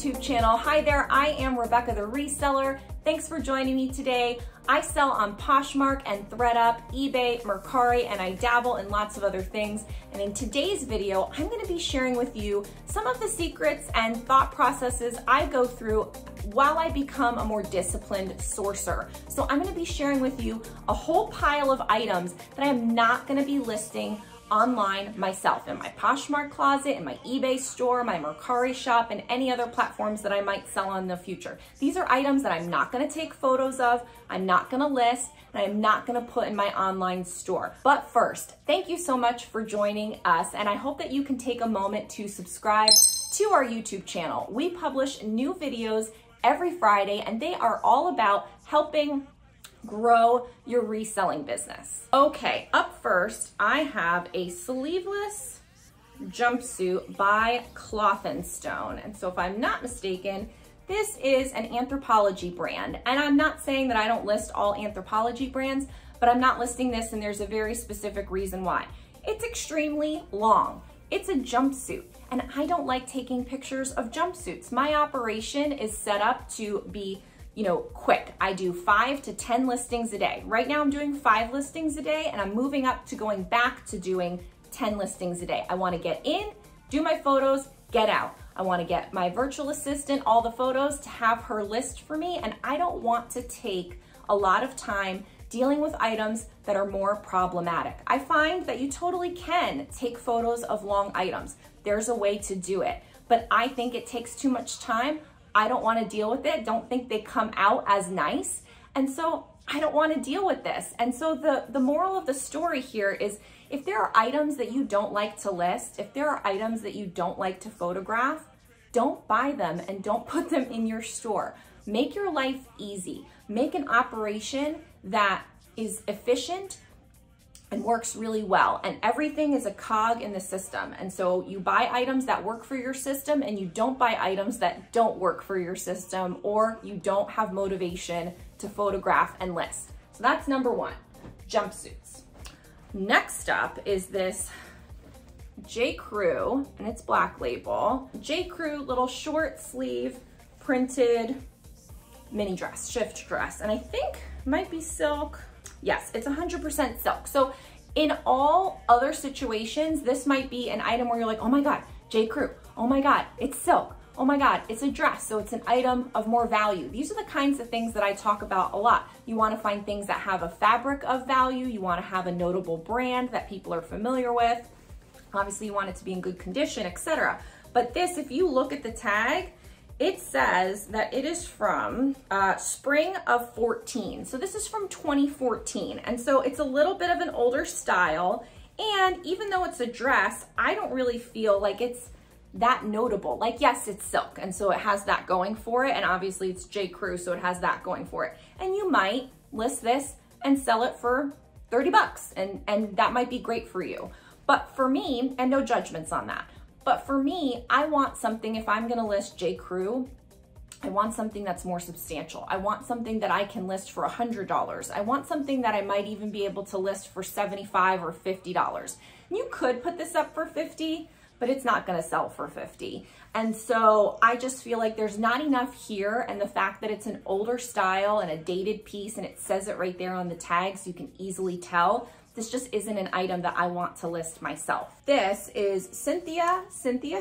YouTube channel. Hi there, I am Rebecca the Reseller. Thanks for joining me today. I sell on Poshmark and ThredUp, eBay, Mercari, and I dabble in lots of other things. And in today's video, I'm gonna be sharing with you some of the secrets and thought processes I go through while I become a more disciplined sourcer. So I'm gonna be sharing with you a whole pile of items that I am not gonna be listing online myself, in my Poshmark closet, in my eBay store, my Mercari shop, and any other platforms that I might sell on in the future. These are items that I'm not gonna take photos of, I'm not gonna list, and I'm not gonna put in my online store. But first, thank you so much for joining us, and I hope that you can take a moment to subscribe to our YouTube channel. We publish new videos every Friday, and they are all about helping grow your reselling business. Okay, up first, I have a sleeveless jumpsuit by Cloth & Stone. And so if I'm not mistaken, this is an Anthropologie brand. And I'm not saying that I don't list all Anthropologie brands, but I'm not listing this, and there's a very specific reason why. It's extremely long. It's a jumpsuit, and I don't like taking pictures of jumpsuits. My operation is set up to be quick. I do 5 to 10 listings a day. Right now I'm doing 5 listings a day, and I'm moving up to going back to doing 10 listings a day. I wanna get in, do my photos, get out. I wanna get my virtual assistant all the photos to have her list for me, and I don't want to take a lot of time dealing with items that are more problematic. I find that you totally can take photos of long items. There's a way to do it, but I think it takes too much time. I don't want to deal with it. Don't think they come out as nice. And so I don't want to deal with this. And so the moral of the story here is, if there are items that you don't like to list, if there are items that you don't like to photograph, don't buy them and don't put them in your store. Make your life easy. Make an operation that is efficient and works really well, and everything is a cog in the system. And so you buy items that work for your system, and you don't buy items that don't work for your system, or you don't have motivation to photograph and list. So that's number one, jumpsuits. Next up is this J. Crew, and it's Black Label. J. Crew little short sleeve printed mini dress, shift dress, and I think it might be silk. Yes, it's 100% silk. So in all other situations, this might be an item where you're like, oh my God, J. Crew, oh my God, it's silk. Oh my God, it's a dress, so it's an item of more value. These are the kinds of things that I talk about a lot. You wanna find things that have a fabric of value. You wanna have a notable brand that people are familiar with. Obviously you want it to be in good condition, etc. But this, if you look at the tag, it says that it is from spring of 14. So this is from 2014. And so it's a little bit of an older style. And even though it's a dress, I don't really feel like it's that notable. Like, yes, it's silk, and so it has that going for it. And obviously it's J. Crew, so it has that going for it. And you might list this and sell it for 30 bucks, and that might be great for you. But for me, and no judgments on that, but for me, I want something, if I'm gonna list J. Crew, I want something that's more substantial. I want something that I can list for $100. I want something that I might even be able to list for $75 or $50. You could put this up for $50, but it's not gonna sell for $50. And so I just feel like there's not enough here, and the fact that it's an older style and a dated piece, and it says it right there on the tag so you can easily tell, this just isn't an item that I want to list myself. This is Cynthia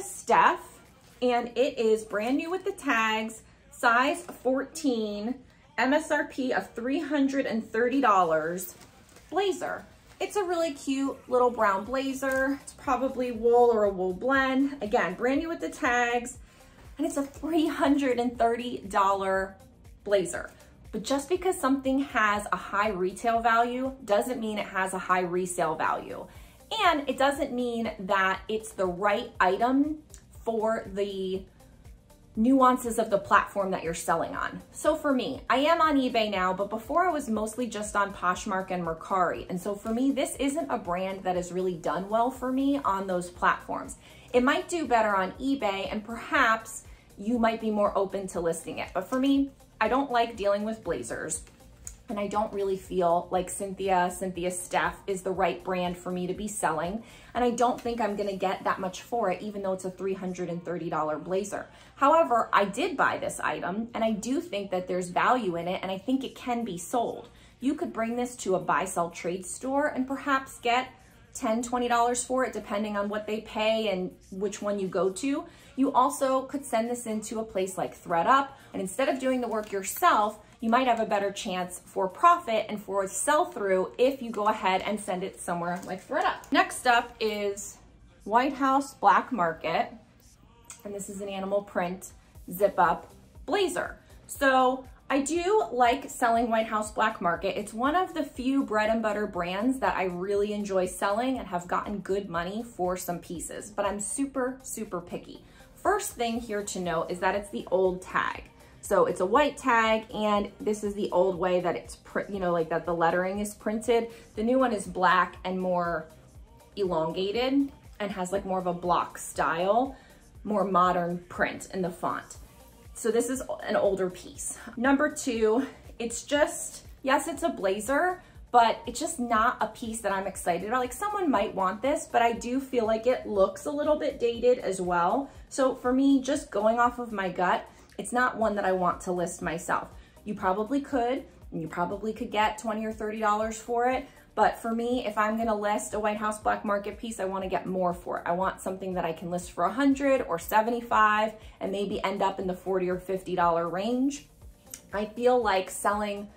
Steph, and it is brand new with the tags, size 14, MSRP of $330, blazer. It's a really cute little brown blazer. It's probably wool or a wool blend. Again, brand new with the tags, and it's a $330 blazer. But just because something has a high retail value doesn't mean it has a high resale value. And it doesn't mean that it's the right item for the nuances of the platform that you're selling on. So for me, I am on eBay now, but before I was mostly just on Poshmark and Mercari. And so for me, this isn't a brand that has really done well for me on those platforms. It might do better on eBay, and perhaps you might be more open to listing it. But for me, I don't like dealing with blazers. and I don't really feel like Cynthia Steph is the right brand for me to be selling. And I don't think I'm gonna get that much for it, even though it's a $330 blazer. However, I did buy this item, and I do think that there's value in it, and I think it can be sold. You could bring this to a buy, sell, trade store and perhaps get $10, $20 for it, depending on what they pay and which one you go to. You also could send this into a place like ThredUp, and instead of doing the work yourself, you might have a better chance for profit and for sell-through if you go ahead and send it somewhere like ThredUp. Next up is White House Black Market, and this is an animal print zip-up blazer. So I do like selling White House Black Market. It's one of the few bread and butter brands that I really enjoy selling and have gotten good money for some pieces, but I'm super, super picky. First thing here to note is that it's the old tag. So it's a white tag, and this is the old way that it's, like that the lettering is printed. The new one is black and more elongated and has like more of a block style, more modern print in the font. So this is an older piece. Number two, it's just, yes, it's a blazer, but it's just not a piece that I'm excited about. Like, someone might want this, but I do feel like it looks a little bit dated as well. So for me, just going off of my gut, it's not one that I want to list myself. You probably could, and you probably could get $20 or $30 for it. But for me, if I'm gonna list a White House Black Market piece, I wanna get more for it. I want something that I can list for 100 or 75 and maybe end up in the $40 or $50 range. I feel like selling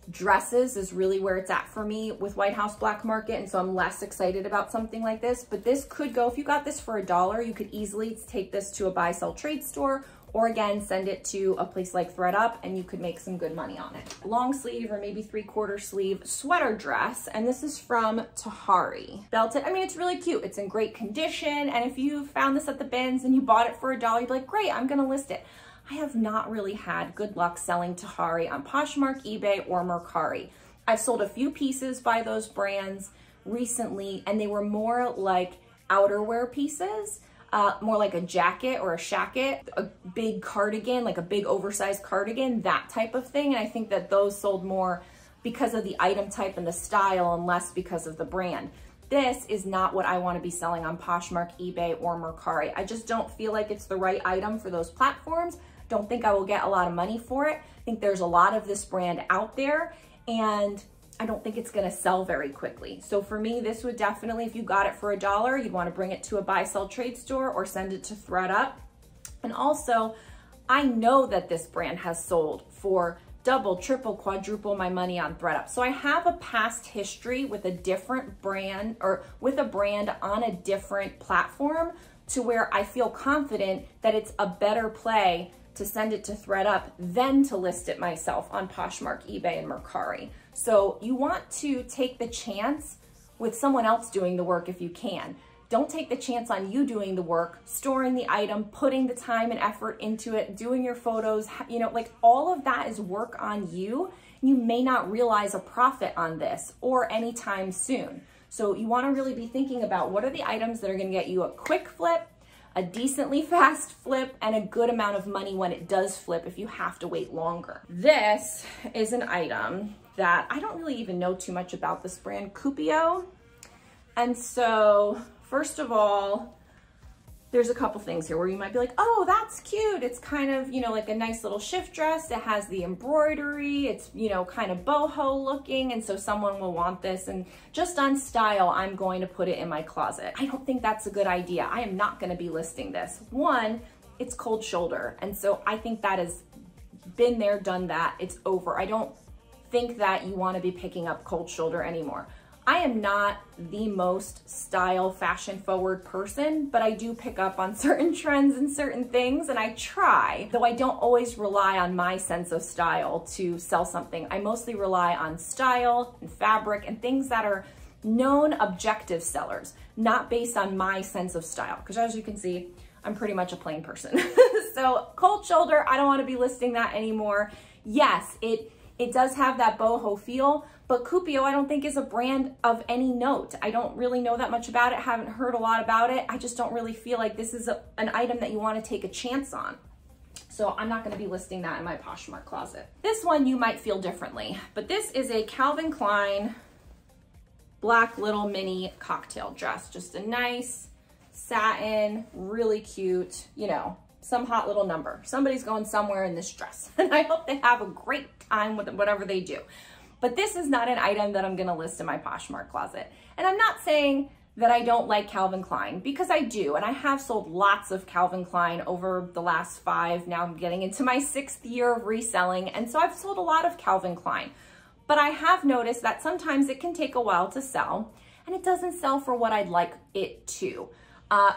dresses is really where it's at for me with White House Black Market, and so I'm less excited about something like this. But this could go, if you got this for $1, you could easily take this to a buy, sell, trade store, or again, send it to a place like ThredUp and you could make some good money on it. Long sleeve or maybe 3/4 sleeve sweater dress, and this is from Tahari. Belted, I mean, it's really cute. It's in great condition, and if you found this at the bins and you bought it for $1, you'd be like, great, I'm gonna list it. I have not really had good luck selling Tahari on Poshmark, eBay, or Mercari. I've sold a few pieces by those brands recently, and they were more like outerwear pieces. More like a jacket or a shacket, a big cardigan, like a big oversized cardigan, that type of thing. And I think that those sold more because of the item type and the style and less because of the brand. This is not what I want to be selling on Poshmark, eBay, or Mercari. I just don't feel like it's the right item for those platforms. Don't think I will get a lot of money for it. I think there's a lot of this brand out there, and I don't think it's gonna sell very quickly. So for me, this would definitely, if you got it for $1, you'd wanna bring it to a buy, sell, trade store or send it to ThredUp. And also, I know that this brand has sold for double, triple, quadruple my money on ThredUp. So I have a past history with a different brand, or with a brand on a different platform, to where I feel confident that it's a better play to send it to ThredUp than to list it myself on Poshmark, eBay, and Mercari. So you want to take the chance with someone else doing the work if you can. Don't take the chance on you doing the work, storing the item, putting the time and effort into it, doing your photos, like all of that is work on you. You may not realize a profit on this or anytime soon. So you want to really be thinking about what are the items that are going to get you a quick flip, a decently fast flip, and a good amount of money when it does flip if you have to wait longer. This is an item that I don't really even know too much about, this brand, Coupio. And so first of all, there's a couple things here where you might be like, oh, that's cute. It's kind of, like a nice little shift dress. It has the embroidery. It's, kind of boho looking. And so someone will want this. And just on style, I'm going to put it in my closet. I don't think that's a good idea. I am not going to be listing this. One, it's cold shoulder. And so I think that has been there, done that. It's over. I don't think that you want to be picking up cold shoulder anymore. I am not the most style, fashion forward person, but I do pick up on certain trends and certain things, and I try, though I don't always rely on my sense of style to sell something. I mostly rely on style and fabric and things that are known objective sellers, not based on my sense of style, because as you can see, I'm pretty much a plain person. So cold shoulder, I don't want to be listing that anymore. Yes, it does have that boho feel, but Coupio I don't think is a brand of any note. I don't really know that much about it, haven't heard a lot about it. I just don't really feel like this is an item that you want to take a chance on. So I'm not gonna be listing that in my Poshmark closet. This one you might feel differently, but this is a Calvin Klein black little mini cocktail dress. Just a nice satin, really cute, you know, some hot little number. Somebody's going somewhere in this dress. And I hope they have a great time with whatever they do. But this is not an item that I'm gonna list in my Poshmark closet. And I'm not saying that I don't like Calvin Klein, because I do, and I have sold lots of Calvin Klein over the last 5, now I'm getting into my 6th year of reselling, and so I've sold a lot of Calvin Klein. But I have noticed that sometimes it can take a while to sell, and it doesn't sell for what I'd like it to.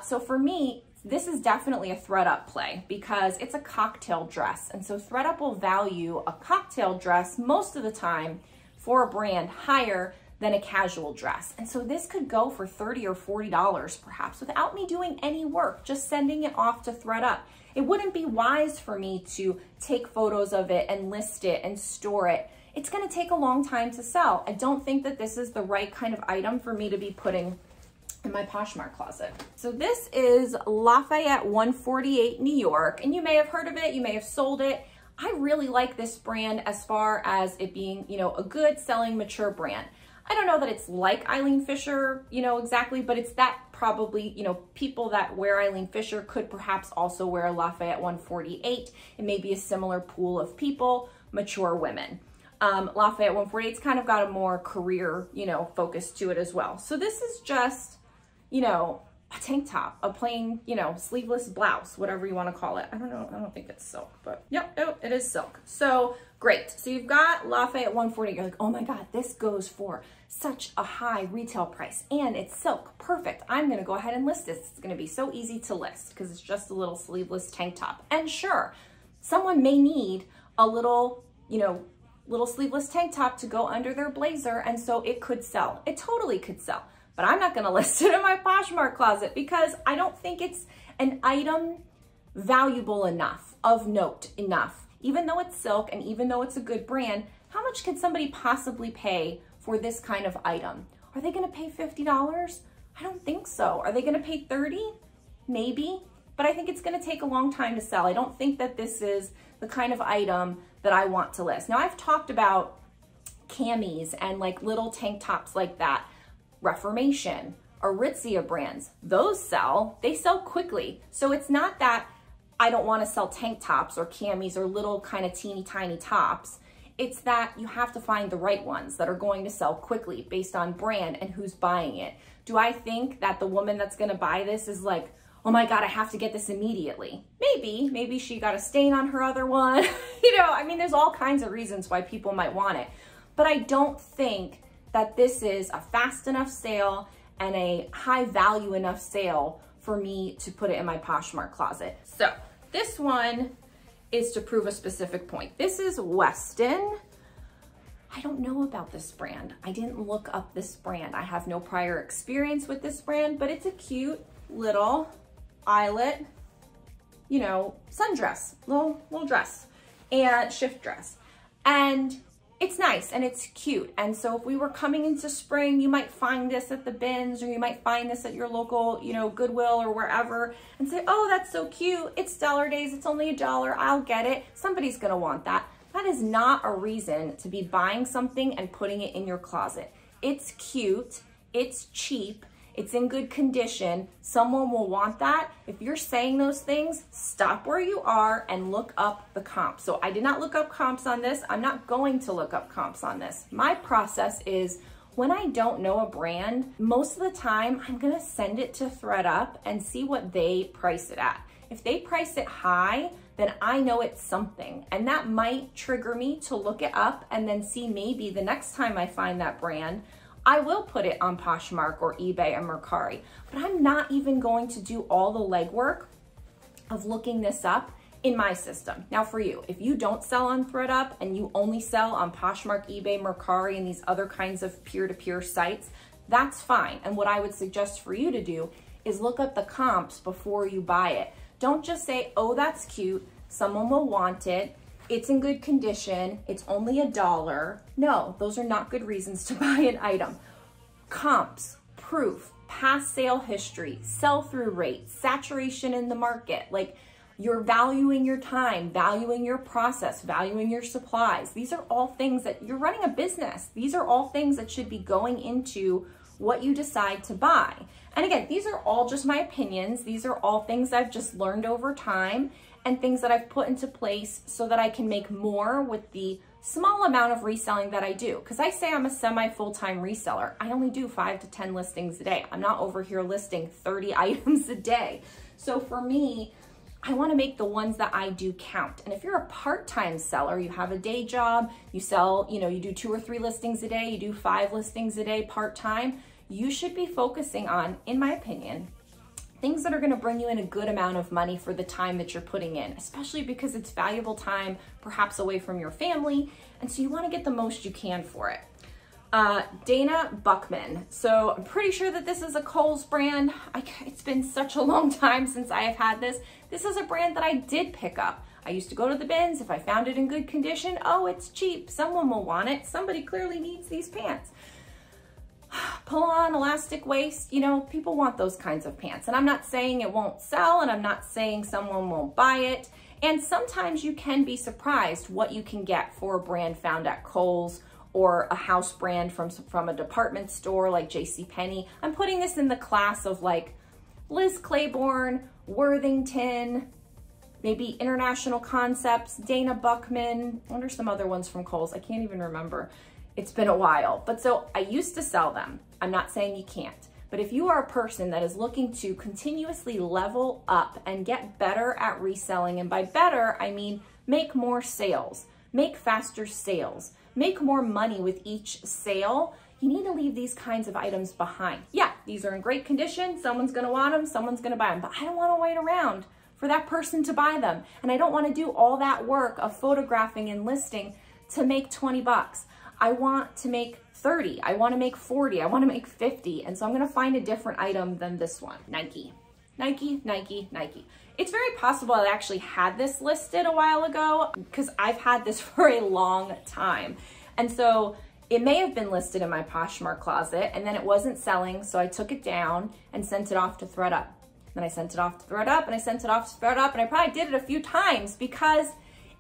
So for me, this is definitely a ThredUp play, because it's a cocktail dress, and so ThredUp will value a cocktail dress most of the time for a brand higher than a casual dress. And so this could go for $30 or $40 perhaps without me doing any work, just sending it off to ThredUp. It wouldn't be wise for me to take photos of it and list it and store it. It's gonna take a long time to sell. I don't think that this is the right kind of item for me to be putting in my Poshmark closet. So this is Lafayette 148 New York, and you may have heard of it, you may have sold it. I really like this brand as far as it being, you know, a good selling mature brand. I don't know that it's like Eileen Fisher, you know, exactly, but it's that probably, you know, people that wear Eileen Fisher could perhaps also wear Lafayette 148. It may be a similar pool of people, mature women. Lafayette 148's kind of got a more career, you know, focus to it as well. So this is just, you know, a tank top, a plain, you know, sleeveless blouse, whatever you want to call it. I don't know, I don't think it's silk, but yep, oh, it is silk. So great. So you've got Lafayette 140. You're like, oh my God, this goes for such a high retail price and it's silk. Perfect. I'm going to go ahead and list this. It's going to be so easy to list because it's just a little sleeveless tank top. And sure, someone may need a little, you know, little sleeveless tank top to go under their blazer. And so it could sell. It totally could sell. But I'm not going to list it in my Poshmark closet because I don't think it's an item valuable enough, of note enough. Even though it's silk and even though it's a good brand, how much could somebody possibly pay for this kind of item? Are they going to pay $50? I don't think so. Are they going to pay $30? Maybe. But I think it's going to take a long time to sell. I don't think that this is the kind of item that I want to list. Now, I've talked about camis and like little tank tops like that. Reformation, Aritzia brands, those sell, they sell quickly. So it's not that I don't want to sell tank tops or camis or little kind of teeny tiny tops. It's that you have to find the right ones that are going to sell quickly based on brand and who's buying it. Do I think that the woman that's going to buy this is like, oh my God, I have to get this immediately? Maybe she got a stain on her other one. You know, I mean, there's all kinds of reasons why people might want it, but I don't think that this is a fast enough sale and a high value enough sale for me to put it in my Poshmark closet. So this one is to prove a specific point. This is Weston. I don't know about this brand. I didn't look up this brand. I have no prior experience with this brand, but it's a cute little eyelet, you know, sundress, little dress and shift dress. And it's nice and it's cute. And so if we were coming into spring, you might find this at the bins or you might find this at your local, you know, Goodwill or wherever and say, oh, that's so cute. It's Stellar Days. It's only $1. I'll get it. Somebody's going to want that. That is not a reason to be buying something and putting it in your closet. It's cute. It's cheap. It's in good condition. Someone will want that. If you're saying those things, stop where you are and look up the comps. So I did not look up comps on this. I'm not going to look up comps on this. My process is when I don't know a brand, most of the time I'm gonna send it to ThredUp and see what they price it at. If they price it high, then I know it's something. And that might trigger me to look it up and then see maybe the next time I find that brand, I will put it on Poshmark or eBay or Mercari, but I'm not even going to do all the legwork of looking this up in my system. Now for you, if you don't sell on ThredUp and you only sell on Poshmark, eBay, Mercari, and these other kinds of peer-to-peer sites, that's fine. And what I would suggest for you to do is look up the comps before you buy it. Don't just say, oh, that's cute, someone will want it, it's in good condition, it's only $1. No, those are not good reasons to buy an item. Comps, proof, past sale history, sell-through rate, saturation in the market. Like You're valuing your time, valuing your process, valuing your supplies. These are all things that you're running a business. These are all things that should be going into what you decide to buy. And again, these are all just my opinions. These are all things I've just learned over time and things that I've put into place so that I can make more with the small amount of reselling that I do. Because I say I'm a semi-full-time reseller. I only do 5 to 10 listings a day. I'm not over here listing 30 items a day. So for me, I want to make the ones that I do count. And if you're a part-time seller, you have a day job, you sell, you do 2 or 3 listings a day, you do 5 listings a day part-time, you should be focusing on, in my opinion, things that are going to bring you in a good amount of money for the time that you're putting in, especially because it's valuable time, perhaps away from your family. And so you want to get the most you can for it. Dana Buckman. So I'm pretty sure that this is a Kohl's brand. It's been such a long time since I have had this. This is a brand that I did pick up. I used to go to the bins. If I found it in good condition, oh, it's cheap. Someone will want it. Somebody clearly needs these pants. Pull on elastic waist, people want those kinds of pants. And I'm not saying it won't sell, and I'm not saying someone won't buy it. And sometimes you can be surprised what you can get for a brand found at Kohl's or a house brand from a department store like JCPenney. I'm putting this in the class of like Liz Claiborne, Worthington, maybe International Concepts, Dana Buckman. I wonder some other ones from Kohl's. I can't even remember. It's been a while. But so I used to sell them. I'm not saying you can't. But if you are a person that is looking to continuously level up and get better at reselling, and by better, I mean make more sales, make faster sales, make more money with each sale, you need to leave these kinds of items behind. Yeah, these are in great condition. Someone's going to want them. Someone's going to buy them. But I don't want to wait around for that person to buy them. And I don't want to do all that work of photographing and listing to make 20 bucks. I want to make 30. I want to make 40. I want to make 50. And so I'm going to find a different item than this one. Nike. Nike, Nike, Nike. It's very possible I actually had this listed a while ago because I've had this for a long time. And so it may have been listed in my Poshmark closet and then it wasn't selling. So I took it down and sent it off to ThredUp. Then I sent it off to ThredUp and I sent it off to ThredUp, and I probably did it a few times because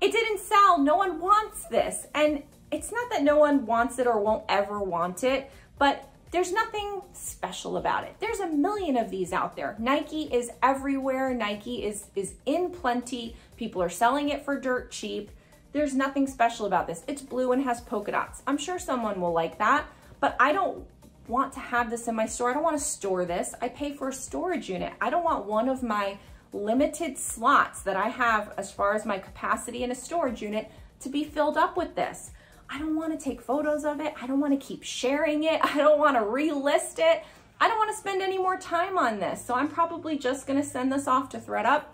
it didn't sell. No one wants this. And it's not that no one wants it or won't ever want it, but there's nothing special about it. There's a million of these out there. Nike is everywhere. Nike is in plenty. People are selling it for dirt cheap. There's nothing special about this. It's blue and has polka dots. I'm sure someone will like that, but I don't want to have this in my store. I don't want to store this. I pay for a storage unit. I don't want one of my limited slots that I have as far as my capacity in a storage unit to be filled up with this. I don't want to take photos of it. I don't want to keep sharing it. I don't want to relist it. I don't want to spend any more time on this. So I'm probably just going to send this off to ThredUp,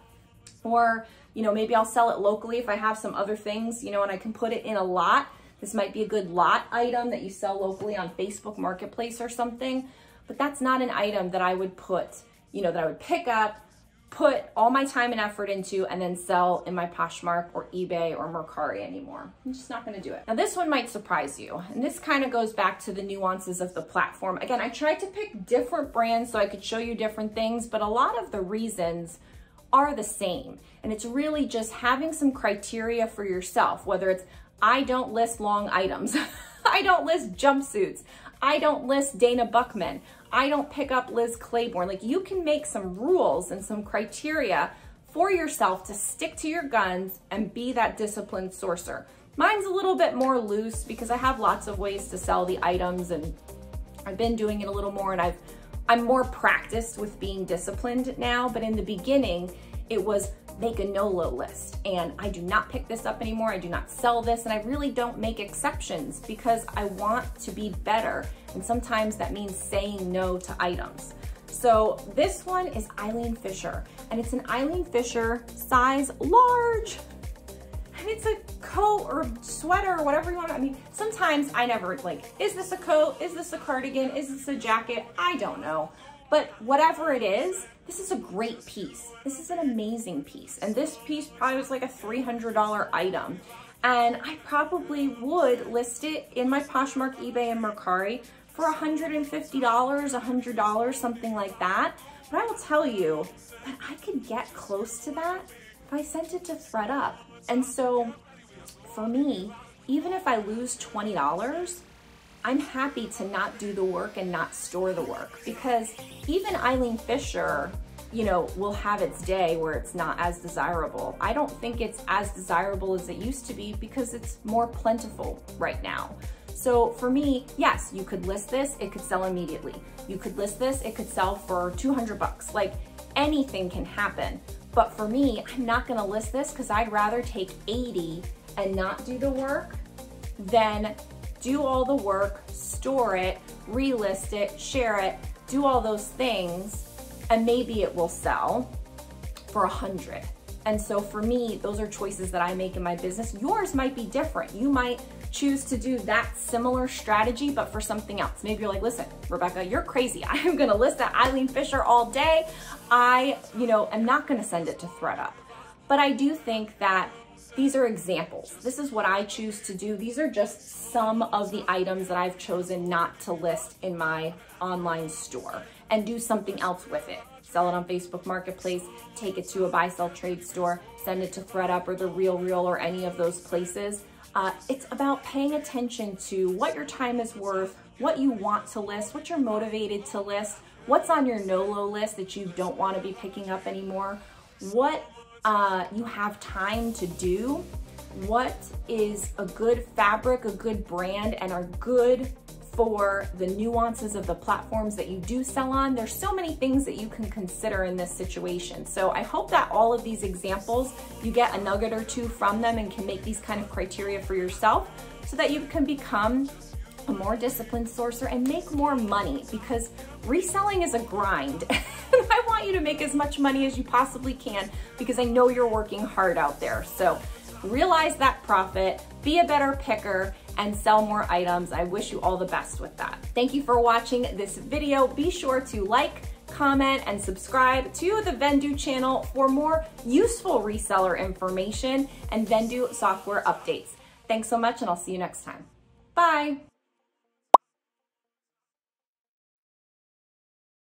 or, maybe I'll sell it locally if I have some other things, and I can put it in a lot. This might be a good lot item that you sell locally on Facebook Marketplace or something, but that's not an item that I would put, that I would pick up, put all my time and effort into, and then sell in my Poshmark or eBay or Mercari anymore. I'm just not going to do it. Now this one might surprise you, and this kind of goes back to the nuances of the platform. Again, I tried to pick different brands so I could show you different things, but a lot of the reasons are the same. And it's really just having some criteria for yourself, whether it's I don't list long items, I don't list jumpsuits, I don't list Dana Buckman, I don't pick up Liz Claiborne. Like, you can make some rules and some criteria for yourself to stick to your guns and be that disciplined sourcer. Mine's a little bit more loose because I have lots of ways to sell the items, and I've been doing it a little more, and I'm more practiced with being disciplined now. But in the beginning, it was make a no-low list, and I do not pick this up anymore. I do not sell this, and I really don't make exceptions because I want to be better, and sometimes that means saying no to items. So this one is Eileen Fisher, and it's an Eileen Fisher size large, and it's a coat or sweater or whatever you want. I mean, sometimes I never is this a coat? Is this a cardigan? Is this a jacket? I don't know. But whatever it is, this is a great piece. This is an amazing piece. And this piece probably was like a $300 item. And I probably would list it in my Poshmark, eBay, and Mercari for $150, $100, something like that. But I will tell you that I could get close to that if I sent it to ThredUp. And so for me, even if I lose $20, I'm happy to not do the work and not store the work, because even Eileen Fisher, you know, will have its day where it's not as desirable. I don't think it's as desirable as it used to be because it's more plentiful right now. So for me, yes, you could list this, it could sell immediately. You could list this, it could sell for 200 bucks. Like, anything can happen. But for me, I'm not gonna list this because I'd rather take 80 and not do the work than do all the work, store it, relist it, share it, do all those things, and maybe it will sell for 100. And so for me, those are choices that I make in my business. Yours might be different. You might choose to do that similar strategy, but for something else. Maybe you're like, listen, Rebecca, you're crazy. I am gonna list that Eileen Fisher all day. I, am not gonna send it to ThredUp. But I do think that these are examples. This is what I choose to do. These are just some of the items that I've chosen not to list in my online store and do something else with it. Sell it on Facebook Marketplace, take it to a buy, sell, trade store, send it to ThredUp or The RealReal or any of those places. It's about paying attention to what your time is worth, what you want to list, what you're motivated to list, what's on your no-low list that you don't want to be picking up anymore, what you have time to do, what is a good fabric, a good brand, and are good for the nuances of the platforms that you do sell on. There's so many things that you can consider in this situation. So I hope that all of these examples, you get a nugget or two from them and can make these kind of criteria for yourself so that you can become a more disciplined sourcer and make more money, because reselling is a grind. I want you to make as much money as you possibly can because I know you're working hard out there. So realize that profit, be a better picker, and sell more items. I wish you all the best with that. Thank you for watching this video. Be sure to like, comment, and subscribe to the Vendoo channel for more useful reseller information and Vendoo software updates. Thanks so much, and I'll see you next time. Bye.